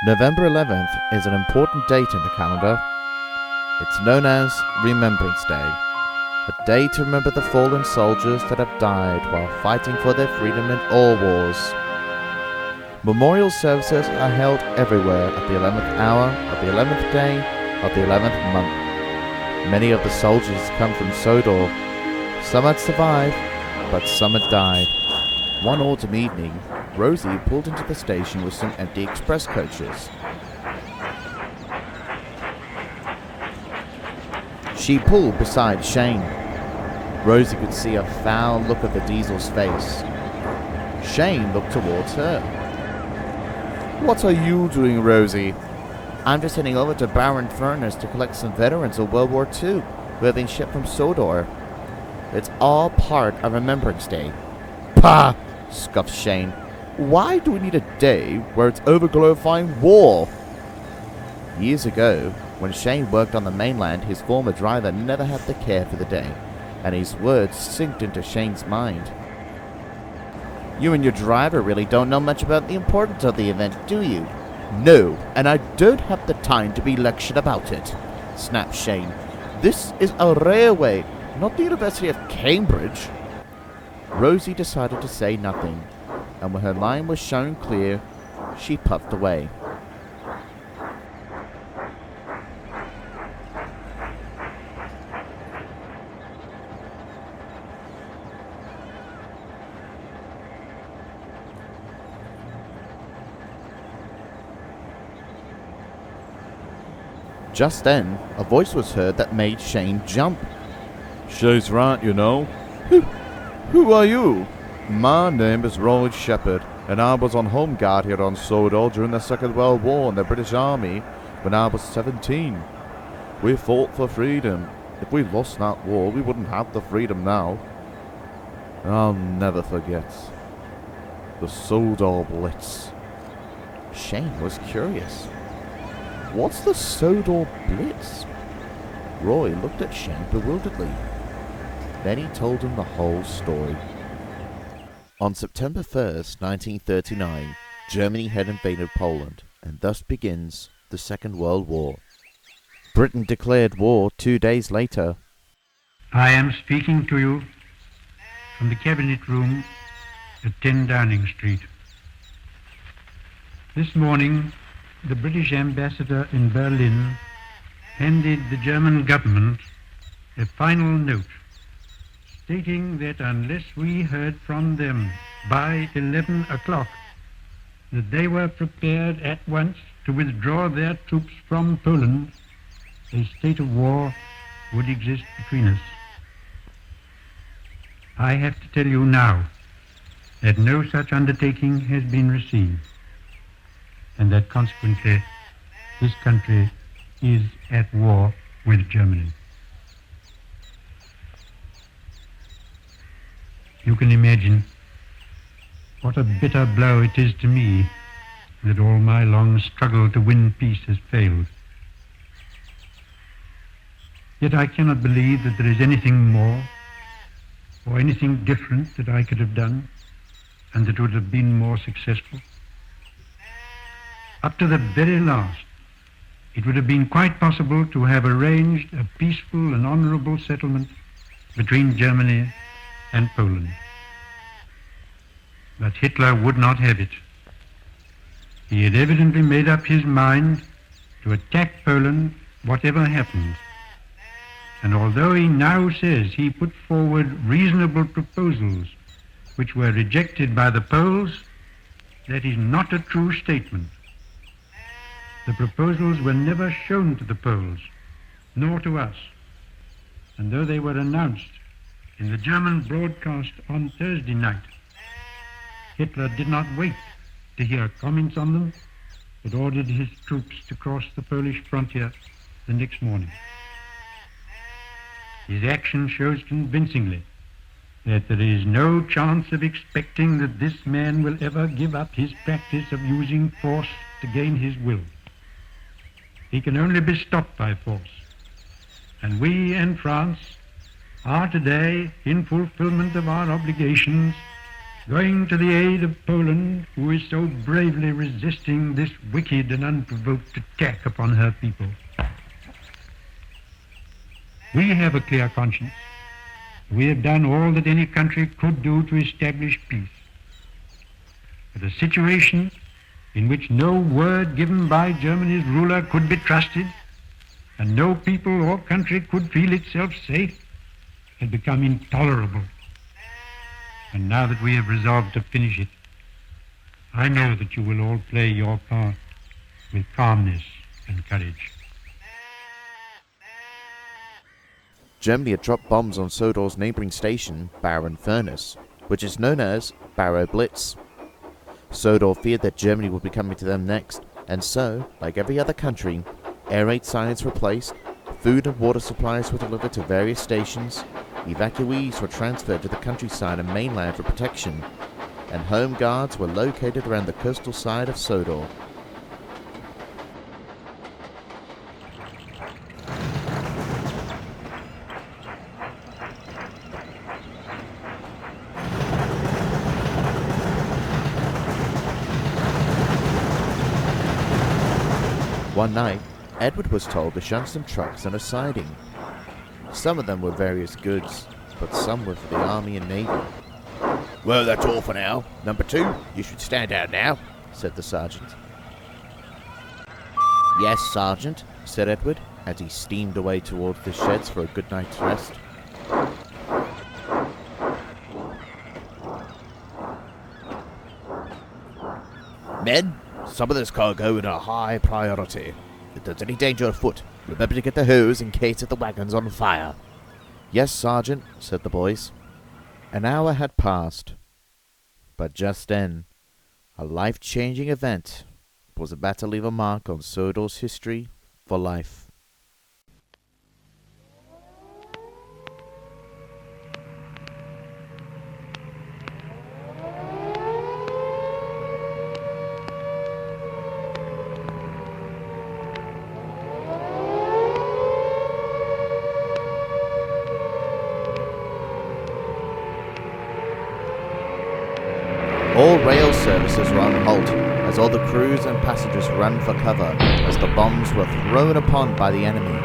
November 11th is an important date in the calendar. It's known as Remembrance Day, a day to remember the fallen soldiers that have died while fighting for their freedom in all wars. Memorial services are held everywhere at the 11th hour of the 11th day of the 11th month. Many of the soldiers come from Sodor. Some had survived, but some had died. One autumn evening, Rosie pulled into the station with some empty express coaches. She pulled beside Shane. Rosie could see a foul look of the diesel's face. Shane looked towards her. "What are you doing, Rosie?" "I'm just heading over to Barron Furnace to collect some veterans of World War II who have been shipped from Sodor. It's all part of Remembrance Day." "Pah!" scoffed Shane. "Why do we need a day where it's over-glorifying war?" Years ago, when Shane worked on the mainland, his former driver never had the care for the day, and his words sinked into Shane's mind. "You and your driver really don't know much about the importance of the event, do you?" "No, and I don't have the time to be lectured about it," snapped Shane. "This is a railway, not the University of Cambridge." Rosie decided to say nothing, and when her mind was shown clear, she puffed away. Just then, a voice was heard that made Shane jump. "She's right, you know." Who are you?" "My name is Roy Shepherd, and I was on home guard here on Sodor during the Second World War in the British Army when I was 17. We fought for freedom. If we lost that war, we wouldn't have the freedom now. I'll never forget the Sodor Blitz." Shane was curious. "What's the Sodor Blitz?" Roy looked at Shane bewilderedly. Then he told him the whole story. On September 1st, 1939, Germany had invaded Poland, and thus begins the Second World War. Britain declared war 2 days later. I am speaking to you from the Cabinet Room at 10 Downing Street. This morning, the British ambassador in Berlin handed the German government a final note stating that unless we heard from them by 11 o'clock, that they were prepared at once to withdraw their troops from Poland, a state of war would exist between us. I have to tell you now that no such undertaking has been received, and that consequently this country is at war with Germany. You can imagine what a bitter blow it is to me that all my long struggle to win peace has failed. Yet I cannot believe that there is anything more or anything different that I could have done and that would have been more successful. Up to the very last, it would have been quite possible to have arranged a peaceful and honorable settlement between Germany and Poland. But Hitler would not have it. He had evidently made up his mind to attack Poland whatever happened. And although he now says he put forward reasonable proposals which were rejected by the Poles, that is not a true statement. The proposals were never shown to the Poles, nor to us, and though they were announced in the German broadcast on Thursday night, Hitler did not wait to hear comments on them, but ordered his troops to cross the Polish frontier the next morning. His action shows convincingly that there is no chance of expecting that this man will ever give up his practice of using force to gain his will. He can only be stopped by force. And we and France are today, in fulfillment of our obligations, going to the aid of Poland, who is so bravely resisting this wicked and unprovoked attack upon her people. We have a clear conscience. We have done all that any country could do to establish peace. But a situation in which no word given by Germany's ruler could be trusted, and no people or country could feel itself safe, had become intolerable. And now that we have resolved to finish it, I know that you will all play your part with calmness and courage. Germany had dropped bombs on Sodor's neighbouring station, Barrow Furnace, which is known as Barrow Blitz. Sodor feared that Germany would be coming to them next, and so, like every other country, air raid sirens were placed, food and water supplies were delivered to various stations, evacuees were transferred to the countryside and mainland for protection, and home guards were located around the coastal side of Sodor. One night, Edward was told to shun some trucks on a siding. Some of them were various goods, but some were for the army and navy. "Well, that's all for now. Number 2, you should stand out now," said the sergeant. "Yes, Sergeant," said Edward, as he steamed away towards the sheds for a good night's rest. "Men, some of this cargo is a high priority. If there's any danger afoot, remember to get the hose in case of the wagon's on fire." "Yes, Sergeant," said the boys. An hour had passed, but just then, a life-changing event was about to leave a mark on Sodor's history for life. All rail services were on halt as all the crews and passengers ran for cover as the bombs were thrown upon by the enemy.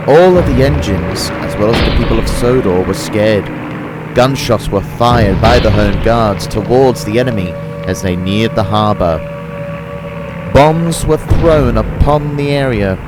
All of the engines, as well as the people of Sodor, were scared. Gunshots were fired by the Home Guards towards the enemy as they neared the harbour. Bombs were thrown upon the area.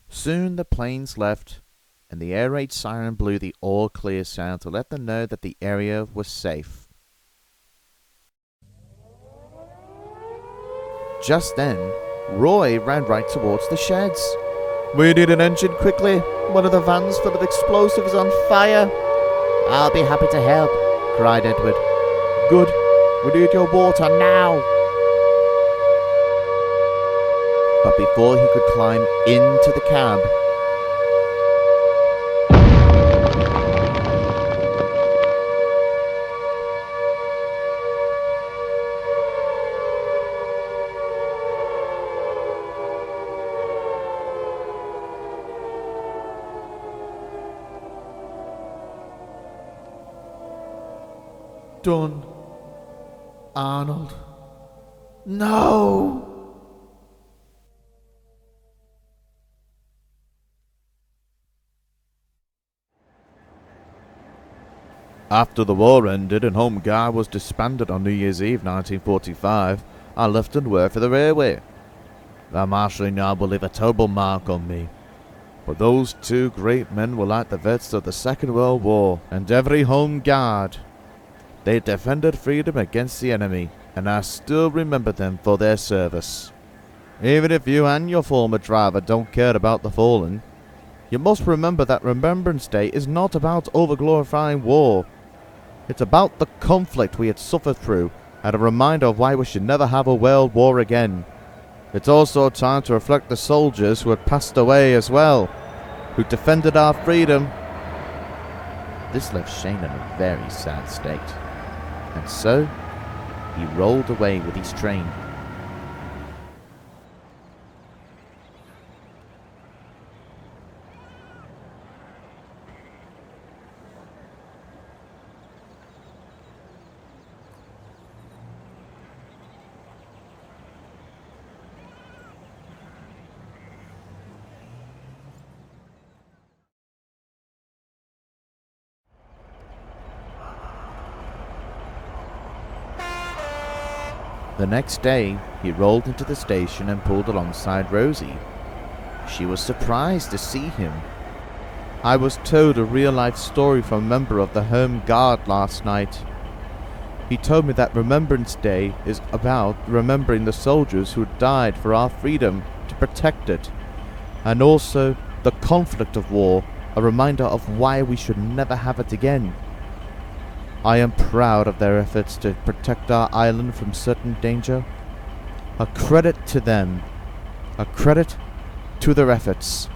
Soon the planes left, and the air raid siren blew the all-clear sound to let them know that the area was safe. Just then, Roy ran right towards the sheds. "We need an engine quickly. One of the vans full of explosives is on fire." "I'll be happy to help," cried Edward. "Good. We need your water now." But before he could climb into the cab, done. Arnold. No! After the war ended and Home Guard was disbanded on New Year's Eve 1945, I left and worked for the railway. That marshalling yard will leave a terrible mark on me. But those two great men were like the vets of the Second World War, and every Home Guard. They defended freedom against the enemy, and I still remember them for their service. Even if you and your former driver don't care about the fallen, you must remember that Remembrance Day is not about overglorifying war. It's about the conflict we had suffered through, and a reminder of why we should never have a world war again. It's also time to reflect the soldiers who had passed away as well, who defended our freedom. This left Shane in a very sad state, and so he rolled away with his train. The next day, he rolled into the station and pulled alongside Rosie. She was surprised to see him. I was told a real-life story from a member of the Home Guard last night. He told me that Remembrance Day is about remembering the soldiers who died for our freedom to protect it, and also the conflict of war, a reminder of why we should never have it again. I am proud of their efforts to protect our island from certain danger. A credit to them. A credit to their efforts.